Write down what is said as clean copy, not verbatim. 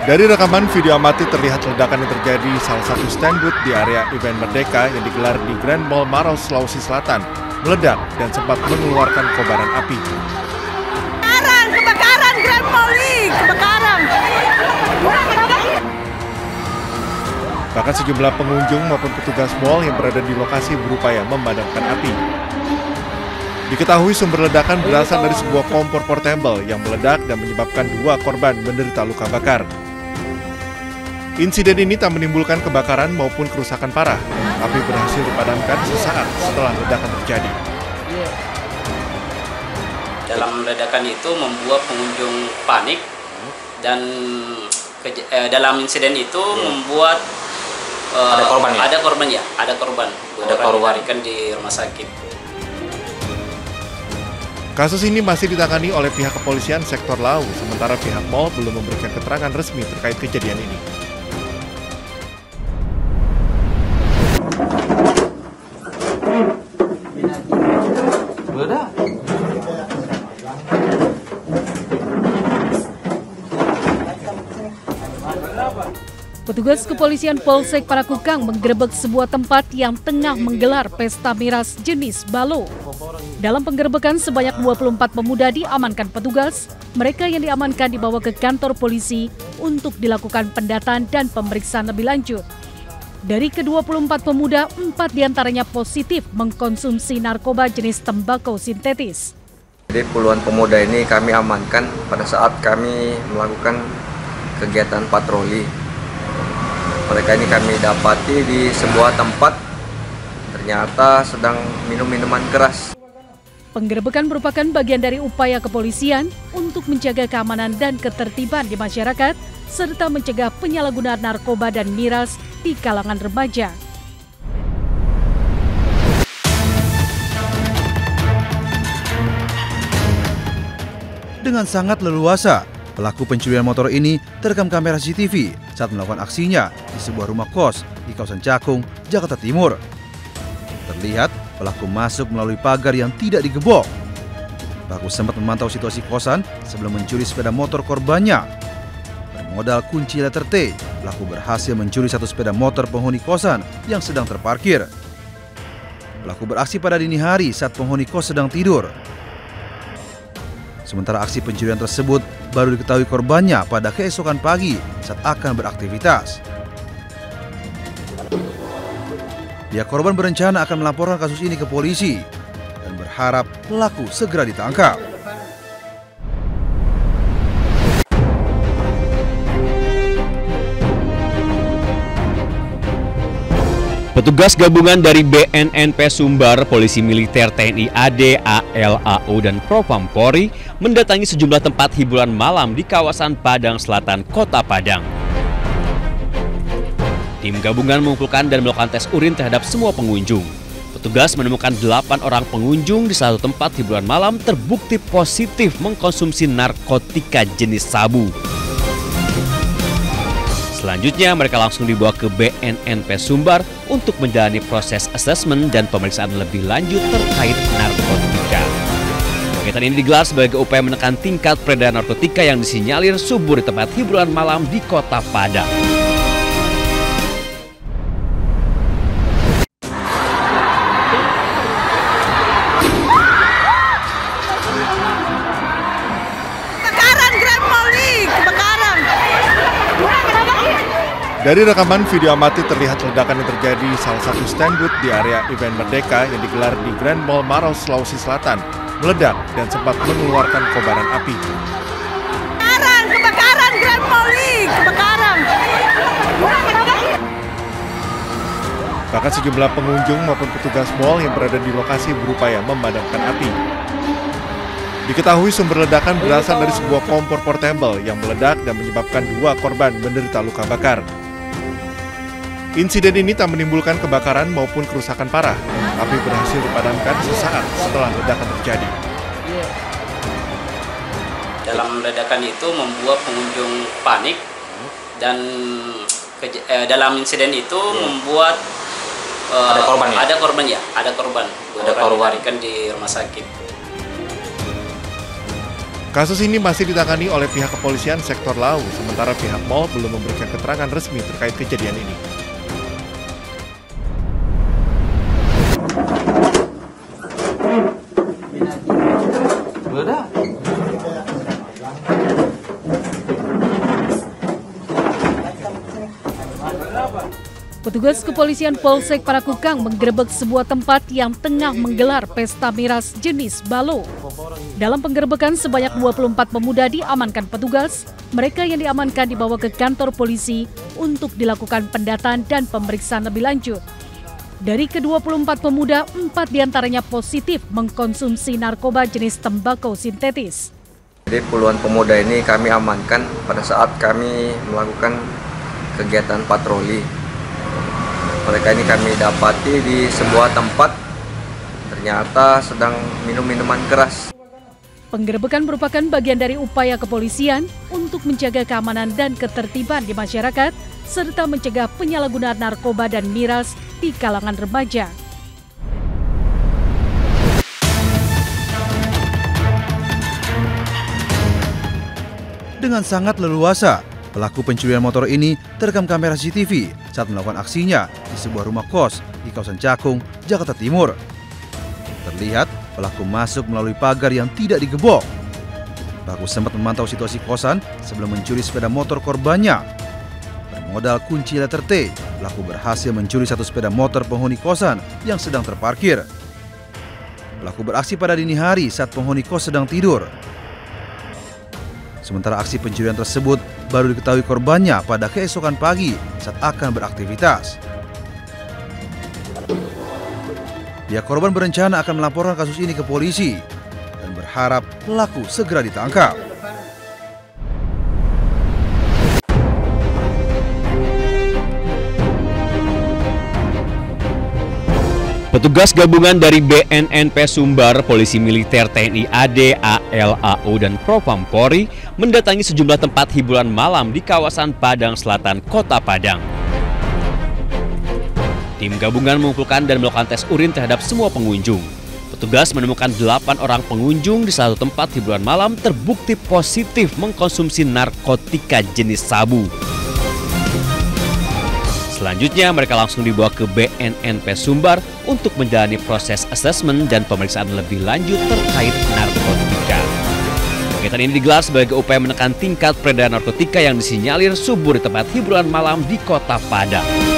Dari rekaman video amatir terlihat ledakan yang terjadi di salah satu stand booth di area event Merdeka yang digelar di Grand Mall Maros, Sulawesi Selatan, meledak dan sempat mengeluarkan kobaran api. Kebakaran Grand Mall ini, kebakaran. Bahkan sejumlah pengunjung maupun petugas mal yang berada di lokasi berupaya memadamkan api. Diketahui sumber ledakan berasal dari sebuah kompor portable yang meledak dan menyebabkan 2 korban menderita luka bakar. Insiden ini tak menimbulkan kebakaran maupun kerusakan parah, tapi berhasil dipadamkan sesaat setelah ledakan terjadi. Dalam ledakan itu membuat pengunjung panik dan dalam insiden itu membuat ada korban ya? Ada korban. Dilarikan di rumah sakit. Kasus ini masih ditangani oleh pihak kepolisian sektor Lau, sementara pihak mal belum memberikan keterangan resmi terkait kejadian ini. Petugas kepolisian Polsek Parakukang menggerebek sebuah tempat yang tengah menggelar pesta miras jenis balo. Dalam penggerebekan sebanyak 24 pemuda diamankan petugas. Mereka yang diamankan dibawa ke kantor polisi untuk dilakukan pendataan dan pemeriksaan lebih lanjut. Dari ke-24 pemuda, 4 diantaranya positif mengkonsumsi narkoba jenis tembakau sintetis. Jadi puluhan pemuda ini kami amankan pada saat kami melakukan kegiatan patroli. Mereka ini kami dapati di sebuah tempat, ternyata sedang minum minuman keras. Penggerebekan merupakan bagian dari upaya kepolisian untuk menjaga keamanan dan ketertiban di masyarakat, serta mencegah penyalahgunaan narkoba dan miras di kalangan remaja. Dengan sangat leluasa, pelaku pencurian motor ini terekam kamera CCTV saat melakukan aksinya di sebuah rumah kos di kawasan Cakung, Jakarta Timur. Terlihat pelaku masuk melalui pagar yang tidak digebok. Pelaku sempat memantau situasi kosan sebelum mencuri sepeda motor korbannya. Bermodal kunci letter T, pelaku berhasil mencuri 1 sepeda motor penghuni kosan yang sedang terparkir. Pelaku beraksi pada dini hari saat penghuni kos sedang tidur. Sementara aksi pencurian tersebut baru diketahui korbannya pada keesokan pagi saat akan beraktivitas. Pihak korban berencana akan melaporkan kasus ini ke polisi dan berharap pelaku segera ditangkap. Petugas gabungan dari BNNP Sumbar, Polisi Militer, TNI AD, AL, AU, dan Propam Polri mendatangi sejumlah tempat hiburan malam di kawasan Padang Selatan, Kota Padang. Tim gabungan mengumpulkan dan melakukan tes urin terhadap semua pengunjung. Petugas menemukan 8 orang pengunjung di satu tempat hiburan malam terbukti positif mengkonsumsi narkotika jenis sabu. Selanjutnya mereka langsung dibawa ke BNNP Sumbar untuk menjalani proses asesmen dan pemeriksaan lebih lanjut terkait narkotika. Kegiatan ini digelar sebagai upaya menekan tingkat peredaran narkotika yang disinyalir subur di tempat hiburan malam di Kota Padang. Dari rekaman video amatir terlihat ledakan yang terjadi di salah satu stand booth di area event Merdeka yang digelar di Grand Mall Maros, Sulawesi Selatan, meledak dan sempat mengeluarkan kobaran api. Kebakaran Grand Mall ini, kebakaran. Bahkan sejumlah pengunjung maupun petugas mal yang berada di lokasi berupaya memadamkan api. Diketahui sumber ledakan berasal dari sebuah kompor portable yang meledak dan menyebabkan 2 korban menderita luka bakar. Insiden ini tak menimbulkan kebakaran maupun kerusakan parah, tapi berhasil dipadamkan sesaat setelah ledakan terjadi. Dalam ledakan itu membuat pengunjung panik dan dalam insiden itu membuat ada korban. Dilarikan di rumah sakit. Kasus ini masih ditangani oleh pihak kepolisian sektor Lau, sementara pihak mal belum memberikan keterangan resmi terkait kejadian ini. Petugas kepolisian Polsek Parakukang menggerebek sebuah tempat yang tengah menggelar pesta miras jenis balo. Dalam penggerebekan sebanyak 24 pemuda diamankan petugas. Mereka yang diamankan dibawa ke kantor polisi untuk dilakukan pendataan dan pemeriksaan lebih lanjut. Dari ke-24 pemuda, 4 diantaranya positif mengkonsumsi narkoba jenis tembakau sintetis. Jadi puluhan pemuda ini kami amankan pada saat kami melakukan kegiatan patroli. Mereka ini kami dapati di sebuah tempat, ternyata sedang minum minuman keras. Penggerebekan merupakan bagian dari upaya kepolisian untuk menjaga keamanan dan ketertiban di masyarakat, serta mencegah penyalahgunaan narkoba dan miras di kalangan remaja. Dengan sangat leluasa, pelaku pencurian motor ini terekam kamera CCTV saat melakukan aksinya di sebuah rumah kos di kawasan Cakung, Jakarta Timur. Terlihat pelaku masuk melalui pagar yang tidak digebok. Pelaku sempat memantau situasi kosan sebelum mencuri sepeda motor korbannya. Bermodal kunci letter T, pelaku berhasil mencuri satu sepeda motor penghuni kosan yang sedang terparkir. Pelaku beraksi pada dini hari saat penghuni kos sedang tidur. Sementara aksi pencurian tersebut baru diketahui korbannya pada keesokan pagi saat akan beraktivitas. Pihak korban berencana akan melaporkan kasus ini ke polisi dan berharap pelaku segera ditangkap. Petugas gabungan dari BNNP Sumbar, Polisi Militer, TNI AD, AL, AU, dan Propam Polri mendatangi sejumlah tempat hiburan malam di kawasan Padang Selatan, Kota Padang. Tim gabungan mengumpulkan dan melakukan tes urin terhadap semua pengunjung. Petugas menemukan 8 orang pengunjung di satu tempat hiburan malam terbukti positif mengkonsumsi narkotika jenis sabu. Selanjutnya, mereka langsung dibawa ke BNNP Sumbar untuk menjalani proses asesmen dan pemeriksaan lebih lanjut terkait narkotika. Kegiatan ini digelar sebagai upaya menekan tingkat peredaran narkotika yang disinyalir subur di tempat hiburan malam di Kota Padang.